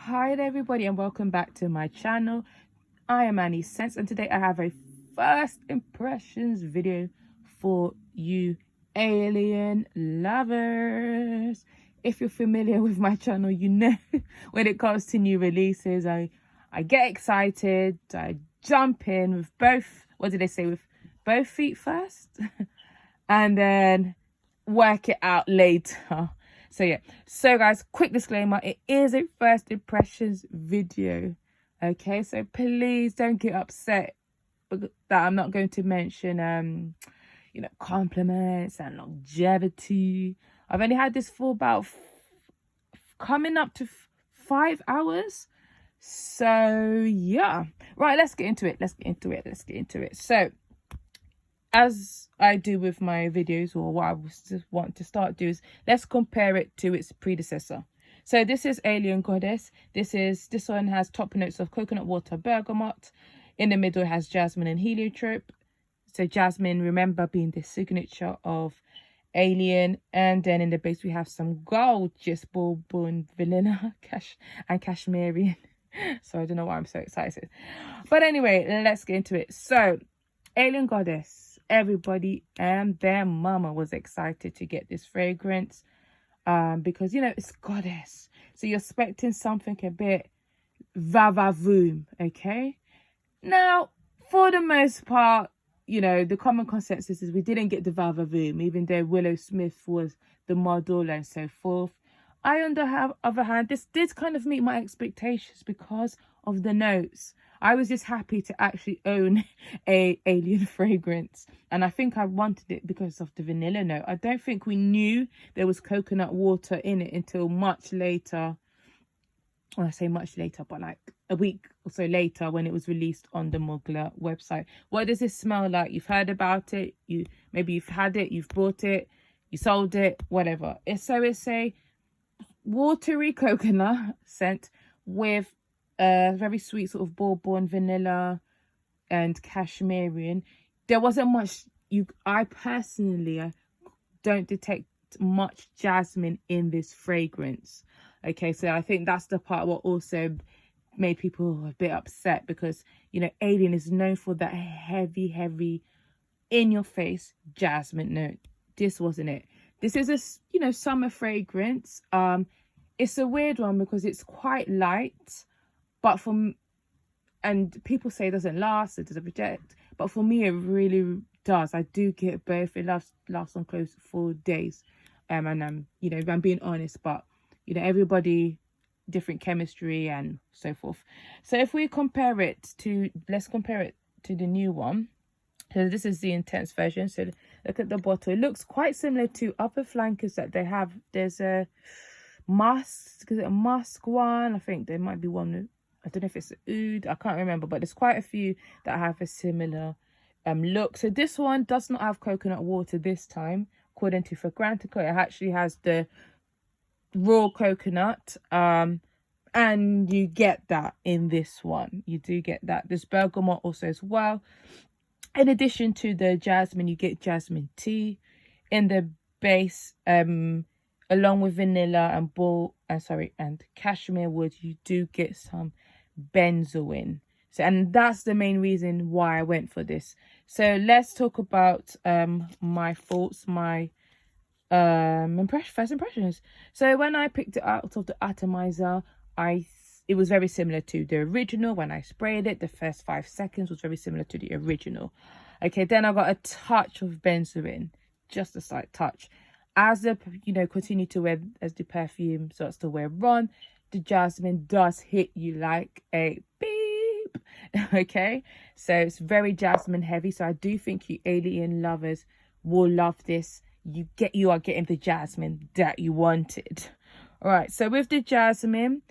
Hi there everybody and welcome back to my channel. I am Annie Sense and today I have a first impressions video for you alien lovers. If you're familiar with my channel, you know when it comes to new releases, I get excited, I jump in with both, what did they say, with both feet first and then work it out later. So yeah, so guys, quick disclaimer, it is a first impressions video, okay? So please don't get upset that I'm not going to mention compliments and longevity. I've only had this for about coming up to 5 hours. So yeah, right, let's get into it. So as I do with my videos, or what I want to start do, is let's compare it to its predecessor. So this is Alien Goddess. This one has top notes of coconut water, bergamot. In the middle it has jasmine and heliotrope. So jasmine, remember, being the signature of Alien. And then in the base we have some gorgeous bourbon, vanilla, and cashmere. So I don't know why I'm so excited, but anyway, let's get into it. So Alien Goddess, everybody and their mama was excited to get this fragrance because, you know, it's Goddess, so you're expecting something a bit va-va-voom. Okay, now for the most part, you know, the common consensus is we didn't get the va-va-voom, even though Willow Smith was the model and so forth. On the other hand, this did kind of meet my expectations because of the notes. I was just happy to actually own a Alien fragrance, and I think I wanted it because of the vanilla note. I don't think we knew there was coconut water in it until much later. Well, I say much later, but like a week or so later when it was released on the Mugler website. What does this smell like? You've heard about it, maybe you've had it, you've bought it, you sold it, whatever. It's a watery coconut scent with a very sweet sort of bourbon, vanilla and cashmere. There wasn't much, I personally don't detect much jasmine in this fragrance. Okay, so I think that's the part what also made people a bit upset, because, you know, Alien is known for that heavy in your face jasmine note. This wasn't it. This is a, you know, summer fragrance. It's a weird one because it's quite light, but and people say it doesn't last, it doesn't project, but for me it really does. I do get both. It lasts on close for days, and you know, if I'm being honest, but you know, everybody different chemistry and so forth. So if we compare it to, let's compare it to the new one. So this is the intense version. So look at the bottle. It looks quite similar to other flankers that they have. There's a musk, is it a musk one? I think there might be one, I don't know if it's oud, I can't remember, but there's quite a few that have a similar look. So this one does not have coconut water this time, according to Fragrantica. It actually has the raw coconut, and you get that in this one. You do get that. There's bergamot also as well. In addition to the jasmine, you get jasmine tea in the base, along with vanilla and cashmere wood. You do get some benzoin. So, and that's the main reason why I went for this. So let's talk about my thoughts, my first impressions. So when I picked it out of the atomizer, it was very similar to the original. When I sprayed it, the first 5 seconds was very similar to the original. Okay, then I got a touch of benzoin, just a slight touch. As the, you know, continue to wear, as the perfume starts to wear on, the jasmine does hit you like a beep. Okay, so it's very jasmine heavy. So I do think you Alien lovers will love this. You are getting the jasmine that you wanted. All right, so with the jasmine,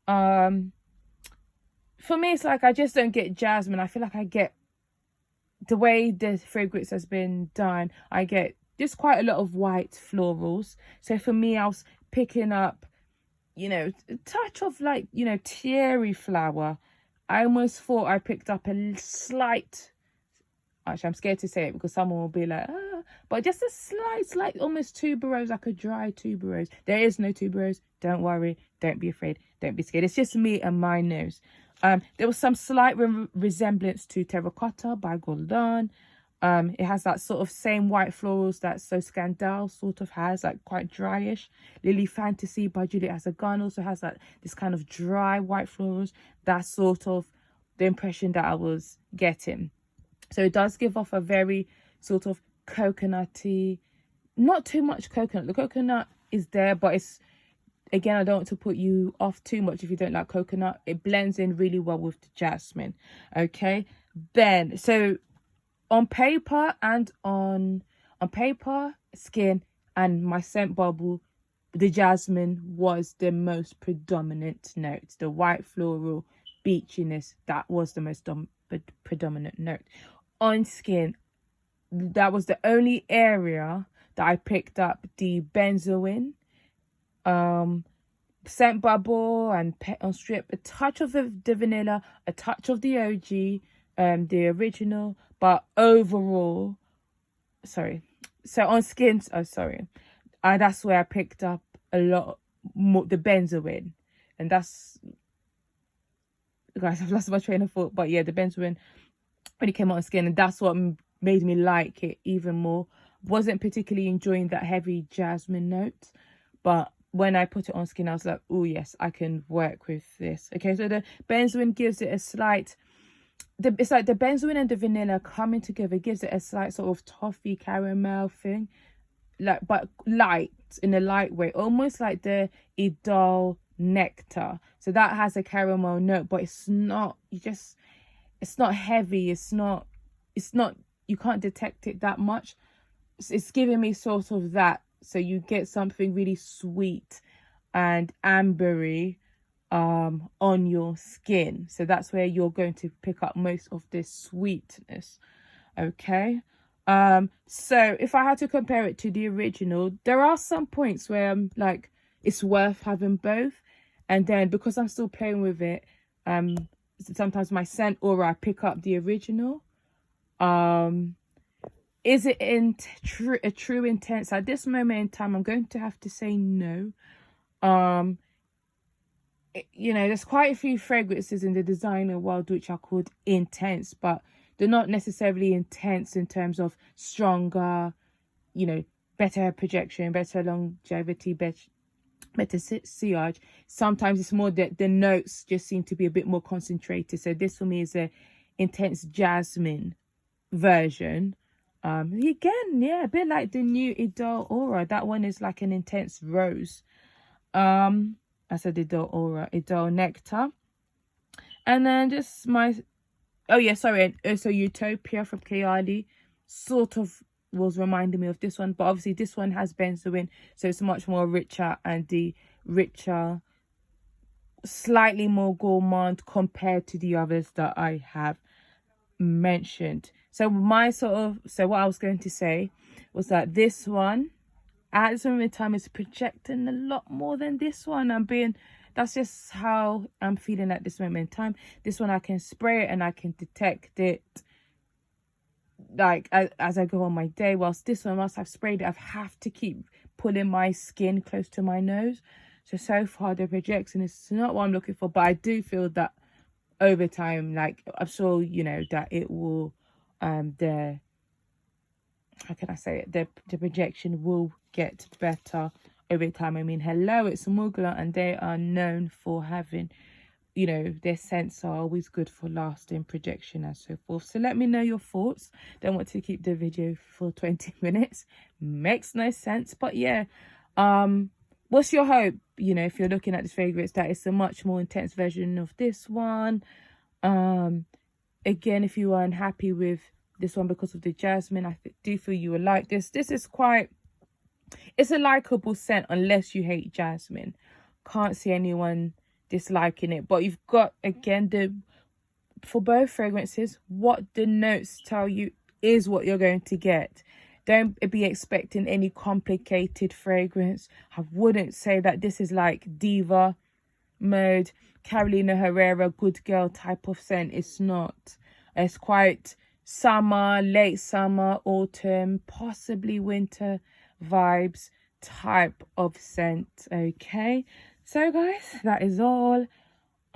for me, it's like I just don't get jasmine. I feel like I get, the way the fragrance has been done, I get just quite a lot of white florals. So for me, I was picking up, you know, a touch of like, you know, terry flower. I almost thought I picked up a slight, actually I'm scared to say it because someone will be like, ah, but just a slight, almost tuberose, like a dry tuberose. There is no tuberose. Don't worry. Don't be afraid. Don't be scared. It's just me and my nose. There was some slight resemblance to Terracotta by Golden. It has that sort of same white florals that So Scandal sort of has, like quite dryish. Lily Fantasy by Juliet Azagan also has that this kind of dry white florals. That's sort of the impression that I was getting. So it does give off a very sort of coconutty, not too much coconut. The coconut is there, but it's, again, I don't want to put you off too much if you don't like coconut. It blends in really well with the jasmine. Okay, then so on paper and on paper, skin, and my scent bubble, the jasmine was the most predominant note. The white floral beachiness, that was the most predominant note. On skin, that was the only area that I picked up the benzoin, scent bubble and pet on strip, a touch of the vanilla, a touch of the OG, the original, but overall, so on skin, that's where I picked up a lot more, the benzoin. And that's, guys, I've lost my train of thought, but yeah, the benzoin when it came out on skin, and that's what made me like it even more. Wasn't particularly enjoying that heavy jasmine note, but when I put it on skin, I was like, oh yes, I can work with this. Okay, so the benzoin gives it a slight, it's like the benzoin and the vanilla coming together gives it a slight sort of toffee caramel thing, like, but light, in a light way, almost like the Idol nectar. So that has a caramel note, but it's not, it's not heavy, it's not, you can't detect it that much. It's giving me sort of that. So you get something really sweet and ambery on your skin. So that's where you're going to pick up most of this sweetness. Okay. So if I had to compare it to the original, there are some points where I'm like, it's worth having both. And then because I'm still playing with it, sometimes my scent aura, I pick up the original. Is it a true intense? At this moment in time, I'm going to have to say no. You know, there's quite a few fragrances in the designer world which are called intense, but they're not necessarily intense in terms of stronger, you know, better projection, better longevity, better sillage. Sometimes it's more that the notes just seem to be a bit more concentrated. So this for me is a intense jasmine version. Again, yeah, a bit like the new Idol Aura. That one is like an intense rose. I said Idol Aura, Idol Nectar. And then just my, oh yeah, sorry, and also Utopia from Kayali sort of was reminding me of this one, but obviously this one has benzoin, so it's much more richer, and the richer, slightly more gourmand compared to the others that I have mentioned. So what I was going to say was that this one at this moment in time is projecting a lot more than this one. That's just how I'm feeling at this moment in time. This one I can spray it and I can detect it like as I go on my day, whilst this one, once I've sprayed it, I have to keep pulling my skin close to my nose. So far the projection is not what I'm looking for, but I do feel that over time, like I'm sure you know that it will how can I say it, the projection will get better over time. I mean, hello, it's Mugler, and they are known for having, you know, their scents are always good for lasting projection and so forth. So let me know your thoughts. Don't want to keep the video for 20 minutes. Makes no sense. But yeah, what's your hope? You know, if you're looking at this fragrance, that it's a much more intense version of this one. Again, if you are unhappy with this one because of the jasmine, I do feel you will like this. This is quite, it's a likable scent unless you hate jasmine. Can't see anyone disliking it, but you've got, again, for both fragrances, what the notes tell you is what you're going to get. Don't be expecting any complicated fragrance. I wouldn't say that this is like diva mode, Carolina Herrera good girl type of scent. It's not. It's quite summer, late summer, autumn, possibly winter vibes type of scent. Okay, so guys, that is all.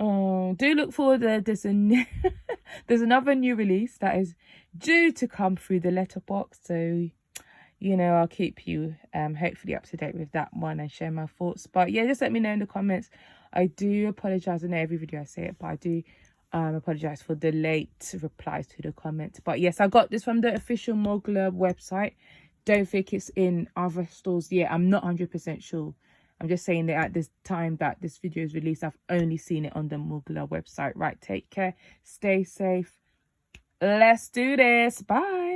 Do look forward. There's there's another new release that is due to come through the letterbox, so you know, I'll keep you hopefully up to date with that one and share my thoughts. But yeah, just let me know in the comments. I do apologize. I know every video I say it, but I do apologize for the late replies to the comments. But yes, I got this from the official Mugler website. Don't think it's in other stores yet. I'm not 100% sure. I'm just saying that at this time that this video is released, I've only seen it on the Mugler website. Right, take care, stay safe. Let's do this. Bye.